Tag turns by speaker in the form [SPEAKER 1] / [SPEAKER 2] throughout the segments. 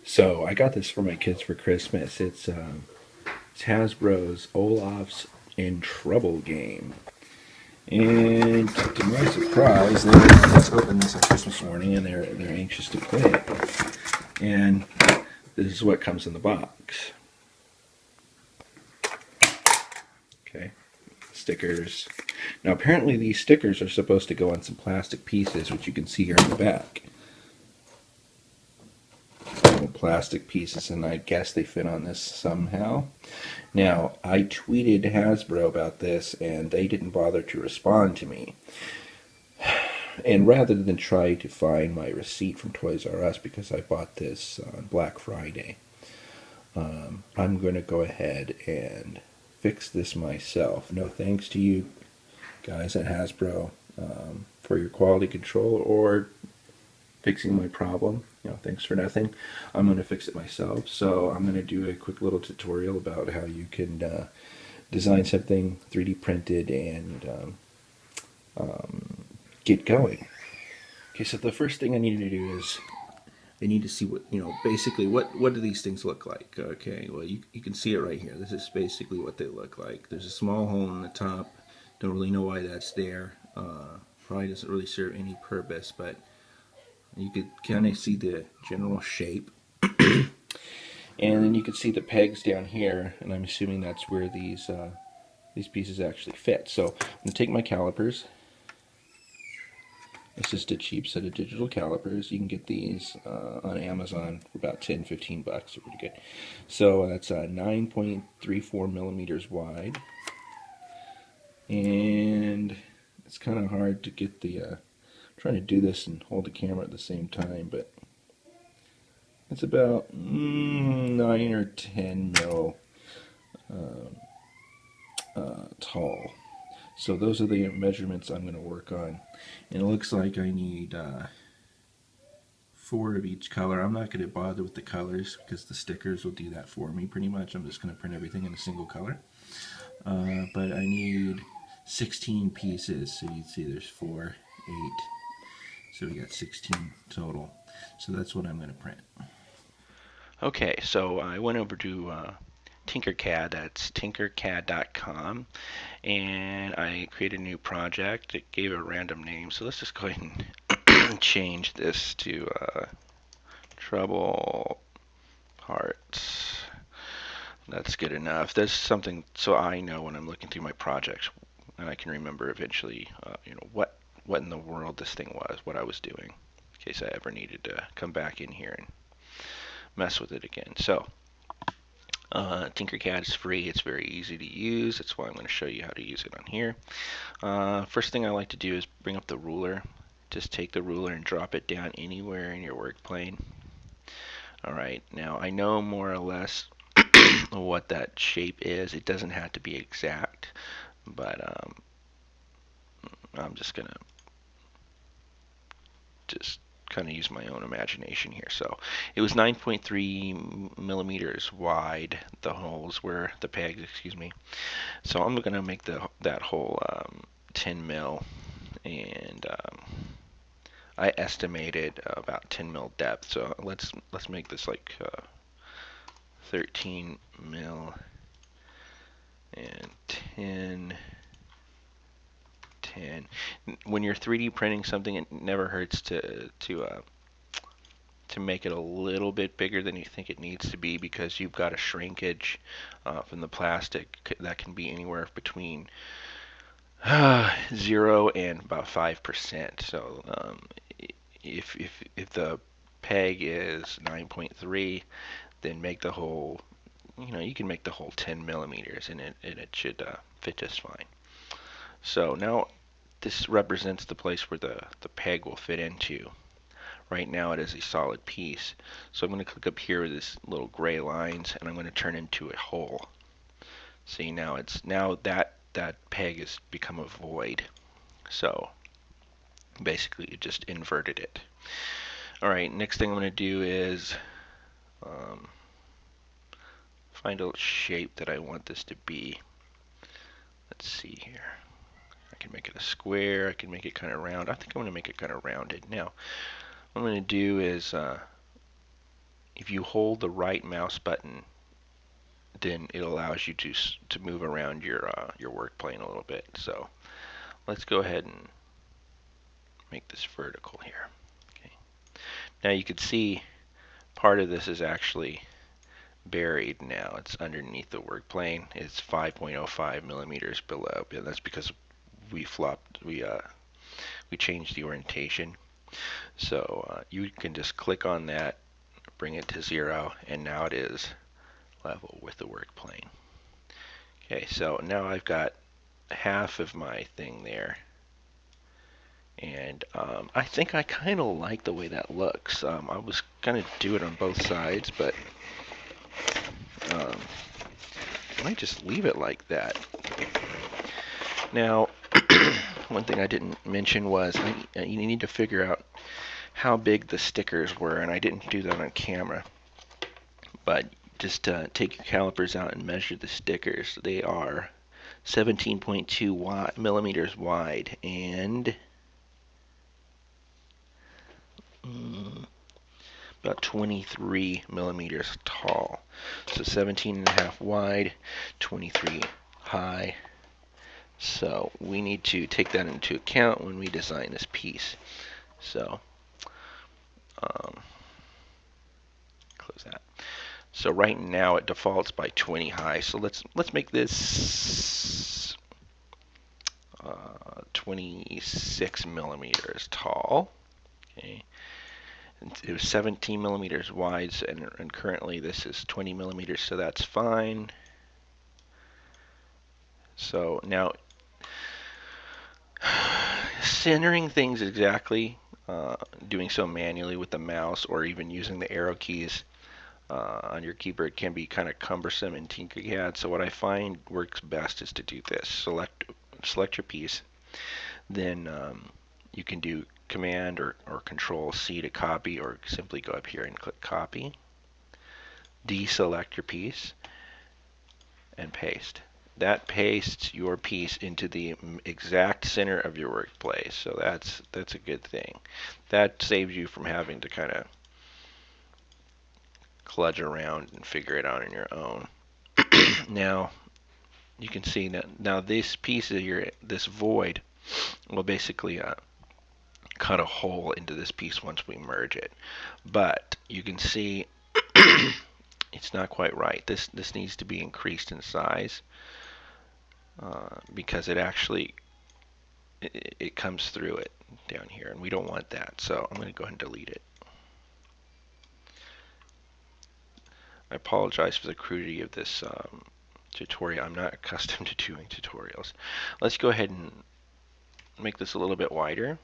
[SPEAKER 1] So I got this for my kids for Christmas. It's Hasbro's Olaf's in Trouble game. And to my surprise, they just opened this on Christmas morning, and they're anxious to play it. And this is what comes in the box. Okay, stickers. Now apparently these stickers are supposed to go on some plastic pieces, which you can see here in the back. Little plastic pieces, and I guess they fit on this somehow. Now, I tweeted Hasbro about this, and they didn't bother to respond to me. And rather than try to find my receipt from Toys R Us, because I bought this on Black Friday, I'm going to go ahead and fix this myself. No thanks to you guys at Hasbro for your quality control or fixing my problem. Thanks for nothing. I'm going to fix it myself. So I'm going to do a quick little tutorial about how you can design something 3D printed and get going. Okay, so the first thing I need to do is I need to see what, basically what do these things look like. Okay, well you can see it right here. This is basically what they look like. There's a small hole in the top. Don't really know why that's there. Probably doesn't really serve any purpose, but you could kind of see the general shape. And then you can see the pegs down here, and I'm assuming that's where these pieces actually fit. So I'm going to take my calipers. It's just a cheap set of digital calipers. You can get these on Amazon for about 10-15 bucks. They're pretty good. So that's 9.34 millimeters wide. And it's kind of hard to get the... trying to do this and hold the camera at the same time, but it's about 9 or 10 mil tall. So those are the measurements I'm going to work on. And it looks like I need 4 of each color. I'm not going to bother with the colors because the stickers will do that for me pretty much. I'm just going to print everything in a single color. But I need 16 pieces. So you can see there's 4, 8. So we got 16 total. So that's what I'm going to print. Okay, so I went over to Tinkercad, that's tinkercad.com, and I created a new project. It gave it a random name, so let's just go ahead and change this to Trouble Parts. That's good enough. That's something so I know when I'm looking through my projects, and I can remember eventually, what in the world this thing was, what I was doing, in case I ever needed to come back in here and mess with it again. So Tinkercad is free. It's very easy to use. That's why I'm going to show you how to use it on here. First thing I like to do is bring up the ruler. Just take the ruler and drop it down anywhere in your work plane. Alright, now I know more or less what that shape is. It doesn't have to be exact, but I'm just going to kind of use my own imagination here. So it was 9.3 millimeters wide, the holes were, the pegs, excuse me. So I'm going to make that hole 10 mil, and I estimated about 10 mil depth. So let's make this like 13 mil and 10. When you're 3D printing something, it never hurts to make it a little bit bigger than you think it needs to be, because you've got a shrinkage from the plastic that can be anywhere between 0 and about 5%. So if the peg is 9.3, then make the whole, you can make the whole 10 millimeters, and it should fit just fine. So now this represents the place where the peg will fit into. Right now it is a solid piece. So I'm going to click up here with this little gray lines, and I'm going to turn into a hole. See, now that peg has become a void. So basically you just inverted it. Alright, next thing I'm going to do is find a shape that I want this to be. Let's see here. I can make it a square. I can make it kind of round. I think I'm going to make it kind of rounded. Now, what I'm going to do is if you hold the right mouse button, then it allows you to move around your work plane a little bit. So let's go ahead and make this vertical here. Okay. Now you can see part of this is actually buried now. It's underneath the work plane. It's 5.05 millimeters below. And that's because we changed the orientation. So you can just click on that, bring it to 0, and now it is level with the work plane. Okay, so now I've got half of my thing there. And I think I kind of like the way that looks. I was going to do it on both sides, but I might just leave it like that. Now, one thing I didn't mention was you need to figure out how big the stickers were, and I didn't do that on camera. But just take your calipers out and measure the stickers. They are 17.2 millimeters wide and about 23 millimeters tall. So 17.5 wide, 23 high. So we need to take that into account when we design this piece. So close that. So right now it defaults by 20 high. So let's make this 26 millimeters tall. Okay. It was 17 millimeters wide, and currently this is 20 millimeters, so that's fine. So now, centering things exactly, doing so manually with the mouse or even using the arrow keys on your keyboard can be kind of cumbersome in Tinkercad. So what I find works best is to do this. Select your piece, then you can do Command or Control C to copy, or simply go up here and click copy. Deselect your piece and paste. That pastes your piece into the exact center of your workplace. So that's a good thing. That saves you from having to kind of kludge around and figure it out on your own. Now you can see that now this piece of this void will basically cut a hole into this piece once we merge it. But you can see it's not quite right. This needs to be increased in size because it comes through it down here, and we don't want that. So I'm going to go ahead and delete it. I apologize for the crudity of this tutorial. I'm not accustomed to doing tutorials. Let's go ahead and make this a little bit wider.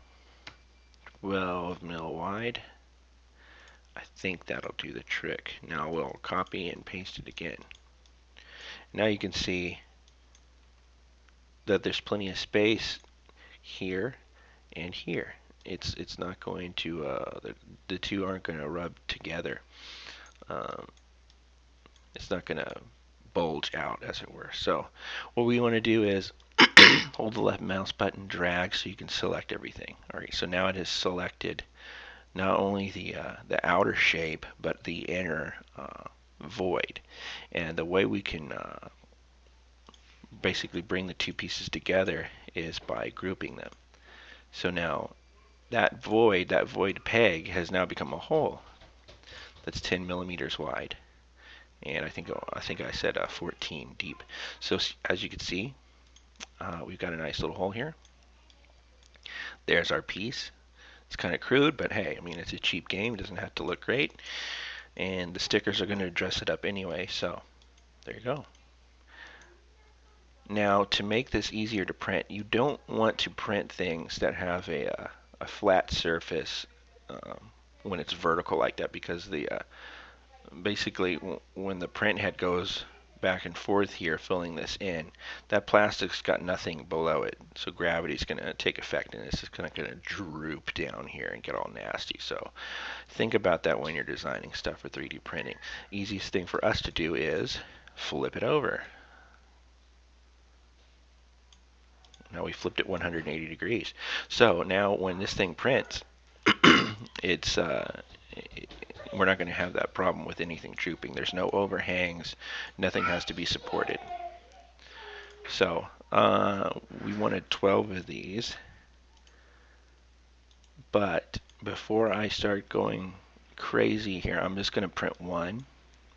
[SPEAKER 1] 12 mil wide. I think that'll do the trick. Now we'll copy and paste it again. Now you can see that there's plenty of space here and here. It's not going to the two aren't going to rub together. It's not going to bulge out, as it were. So what we want to do is hold the left mouse button, drag, so you can select everything. All right, so now it has selected not only the outer shape, but the inner void. And the way we can basically bring the two pieces together is by grouping them. So now that void peg has now become a hole that's 10 millimeters wide. And I think I said 14 deep. So as you can see, we've got a nice little hole here. There's our piece. It's kind of crude, but hey, I mean, it's a cheap game. It doesn't have to look great. And the stickers are going to dress it up anyway, so there you go. Now, to make this easier to print, you don't want to print things that have a flat surface when it's vertical like that, because the basically when the print head goes back and forth here filling this in, that plastic's got nothing below it, so gravity's going to take effect and it's just going to droop down here and get all nasty. So think about that when you're designing stuff for 3D printing. Easiest thing for us to do is flip it over. Now we flipped it 180 degrees. So now when this thing prints, it's we're not going to have that problem with anything drooping. There's no overhangs, nothing has to be supported. So we wanted 12 of these, but before I start going crazy here, I'm just going to print one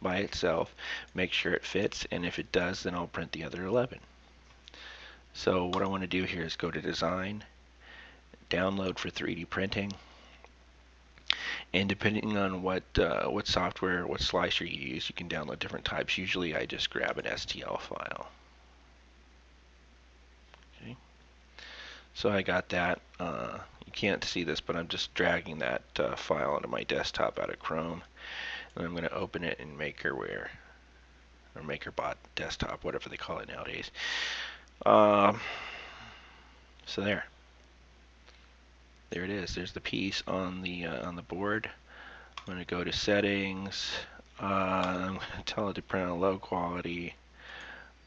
[SPEAKER 1] by itself, make sure it fits, and if it does, then I'll print the other 11. So what I want to do here is go to Design, Download for 3D Printing, and depending on what software, what slicer you use, you can download different types. Usually I just grab an STL file. Okay. So I got that. You can't see this, but I'm just dragging that file onto my desktop out of Chrome. And I'm going to open it in MakerWare, or MakerBot Desktop, whatever they call it nowadays. So there it is. There's the piece on the board. I'm going to go to Settings. I'm going to tell it to print on low quality.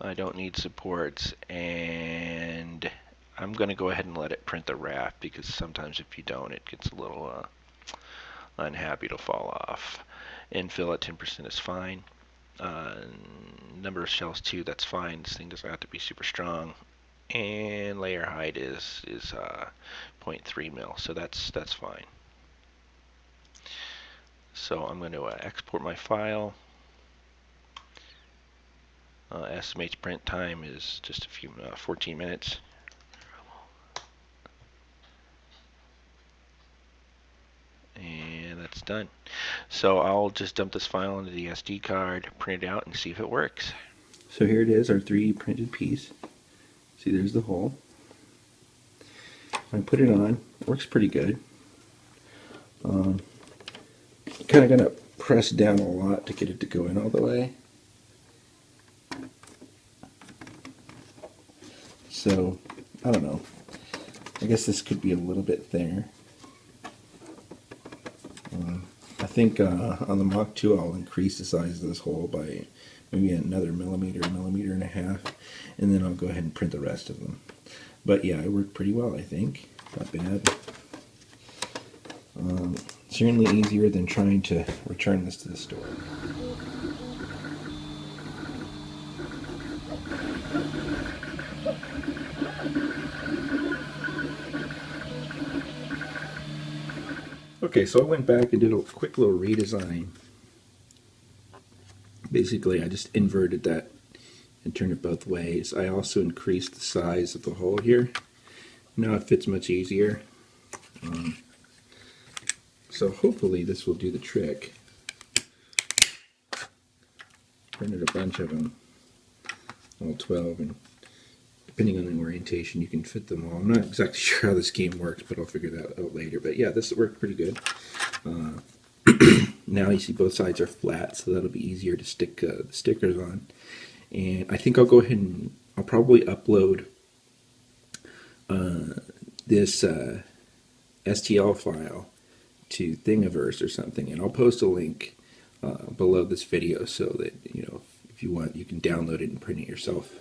[SPEAKER 1] I don't need supports, and I'm going to go ahead and let it print the wrap, because sometimes if you don't, it gets a little unhappy to fall off. Infill at 10% is fine. Number of shells 2, that's fine. This thing doesn't have to be super strong. And layer height is 0.3 mil, so that's fine. So I'm going to export my file. Estimates print time is just a few 14 minutes. And that's done. So I'll just dump this file into the SD card, print it out, and see if it works. So here it is, our 3D printed piece. See, there's the hole. I put it on, it works pretty good. Kind of gonna press down a lot to get it to go in all the way. So, I don't know. I guess this could be a little bit thinner. I think on the Mach 2 I'll increase the size of this hole by maybe another millimeter and a half, and then I'll go ahead and print the rest of them. But yeah, it worked pretty well, I think. Not bad. Certainly easier than trying to return this to the store. Okay, so I went back and did a quick little redesign. Basically, I just inverted that and turned it both ways. I also increased the size of the hole here. Now it fits much easier. So hopefully this will do the trick. Printed a bunch of them, all 12, and depending on the orientation, you can fit them all. I'm not exactly sure how this game works, but I'll figure that out later. But yeah, this worked pretty good. Now you see both sides are flat, so that'll be easier to stick the stickers on. And I think I'll go ahead and I'll probably upload this STL file to Thingiverse or something, and I'll post a link below this video so that, you know, if you want, you can download it and print it yourself.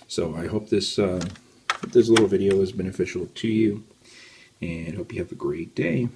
[SPEAKER 1] So I hope this little video is beneficial to you, and hope you have a great day.